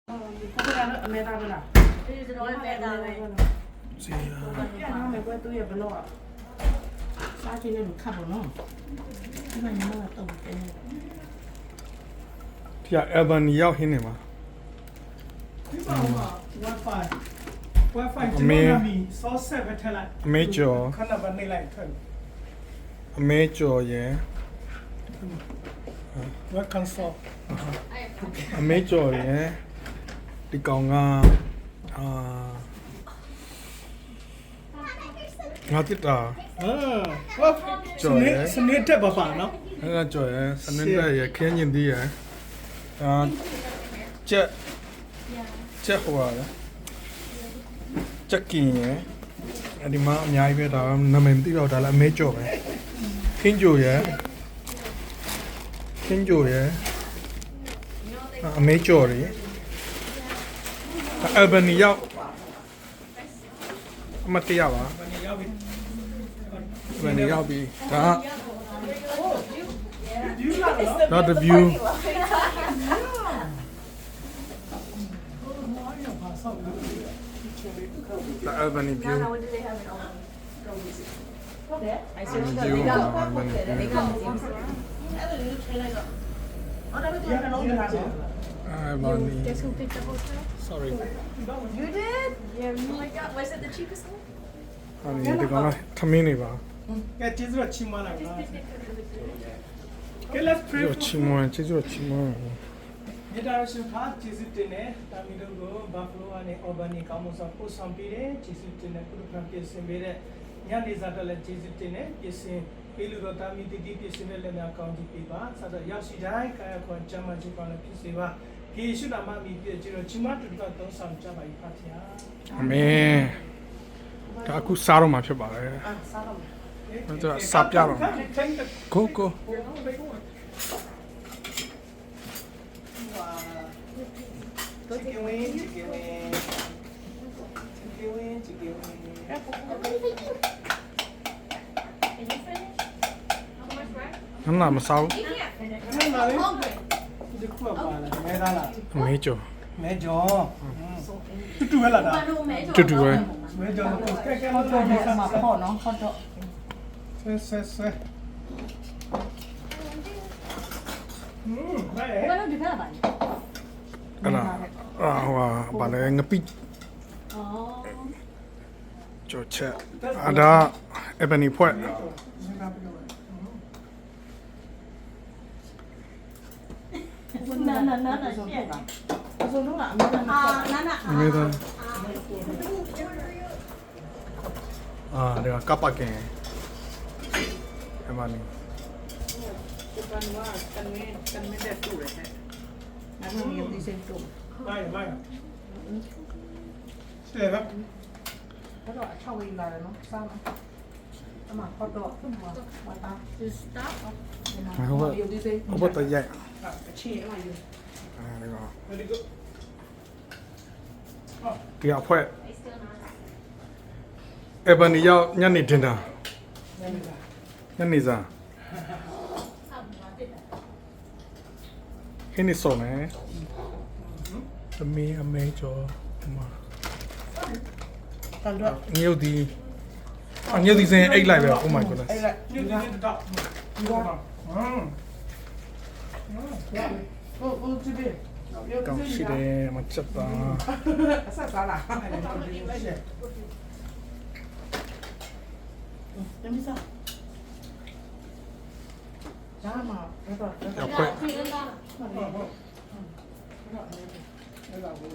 အမေသားမလား ဒီကျွန်တော်လည်းပဲတာပဲ စီယာ ပြန်လာမယ်ကွသူရဲ့ဘလော့စားချင်းနဲ့ခတ်ပေါ့နော်ဒီမှာညမတော့တယ် ဒီကအယ်ဘန်ရောက်ဟင်းနေမှာ ဒီမှာWi-Fi Wi-Fi ကျွန်တော်ကဆော့ဆက်ပဲထည့်လိုက်ခဏပဲနေလိုက်ထွက် အမေကျော်ရယ် Web console အမေကျော်ရယ်ဒီကောင်ကငါတိတာ ကျော်စနေတက်ပါနော် အဲ့ဒါကျော်ရယ်စနစ်တဲ့ရယ်ခင်းညင်သေးရယ်ချက်ဟိုပါလားချက်ကင်းရယ်အဲ့ဒီမှာအများကြီးပဲဒါနာမည်မသိတော့ဒါလည်းအမေကျော်ပဲခင်းကျော်ရယ်ခင်းကျော်ရယ်အမေကျော်ရယ်အယ်ဘနီရောက်အမတရားပါ ရောက်ပြီ ဘယ်နေရောက်ပြီဒါ ဒီလာတော့ not the view ဒါ Albany view What do they have in all? I Albany said view they got Albany they view got အဲ့ဒါလေးထဲလိုက်တော့အော်ဒါပဲသူကနှလုံးသွင်းတာဆို Albany Guess who picked the hotel? sorry You did? Yeah. Oh my god, was it the cheapest one? ဟာဒီကောင်ကထမင်းနေပါ ကဲကျေးဇူးတော်ချီးမွမ်းလိုက်ပါကဲ let's pray ချီမွန်ချီချီမွန် မြေတာရှင်ဖာကျေးဇူးတင်တဲ့တာမီတို့ကိုဘတ်ဖလိုနဲ့အော်ဘန်နီကောင်းမွန်စွာပို့ဆောင်ပေးတယ်ကျေးဇူးတင်တဲ့ကုသဖန်ပြင်ဆင်ပေးတဲ့ညနေစာတော့လည်းကျေးဇူးတင်တဲ့ပြင်ဆင်ပေးလို့တော့တာမီတတိပြင်ဆင်တဲ့လက်များကောင်းကြည့်ပေးပါဆက်တော့ရောက်ရှိတိုင်းကာယခွန်ကျမ်းမာခြင်းပါလည်းဖြစ်စေပါယေရှုနာမမြည်ပြည့်ကျွန်တော်ချီးမွမ်းတူတော့သုံးဆောင်ကြပါ၏ဖတ်ဖျား အမေဒါအခုစားတော့မှာဖြစ်ပါတယ် စားတော့ ဒါစာပြတော့ go go ချီကဝင်းချီကဝင်းချီကဝင်းချီကဝင်း Can you finish? How much right? နမ်နာမစားဘူး You can't finish. ဟဲ့လာလေဒီခုပါလားမဲသားလား အမေကျော် မဲကြောတူတူဟဲ့လာတာ တူတူပဲ မဲကြောကိုကဲကဲ ဟော မ တော့ တော် ဒီ ဘူး မှာပေါ့နော်ဟောတော့ ဆွဲဆွဲဘယ် Bueno, you got it. အဲ့ဒါဟိုဘာလဲငပိ Oh. ကျော်ချက်အဒါအဘနီဖွဲ့ နာရှက်တာအစုံလုံးကအမေသားနာနာ အမေသားဒါကပ်ပကင်အမနီ ဒီကနေ့ကန်မင်းတဲ့တူတယ်နာမည်ဒီစင်တူ မိုင်းမိုင်းဆဲပါ အဲ့တော့အချောက်ဝေးလာတယ်နော်စားမှာအမဟောတော့ဝါတာ Just stop. ဒီဒီစင် ဘတ်တရိုက် အခြေအလိုက်ယူ အဲဒီက ဘယ်လို ဒီအဖွဲ I still not. အဘနီရောက်ညနေတင်တာညနေစားခင်းနေစုံမယ်အမေကျော်မ တန်တော့ ညုတ်ဒီညုတ်ဒီစင်အိတ်လိုက်ပဲ oh my goodness အဲ့လိုက် ညစ်ညစ်တော့ဟမ် ဟိုကြည့်ပြီ ကောင်းရှိတယ်မချက်ပါ အဆက်စားလားတမီးစားဒါမှတော့ အဖွဲ ဟုတ်ဟုတ်အဲ့ဒါကို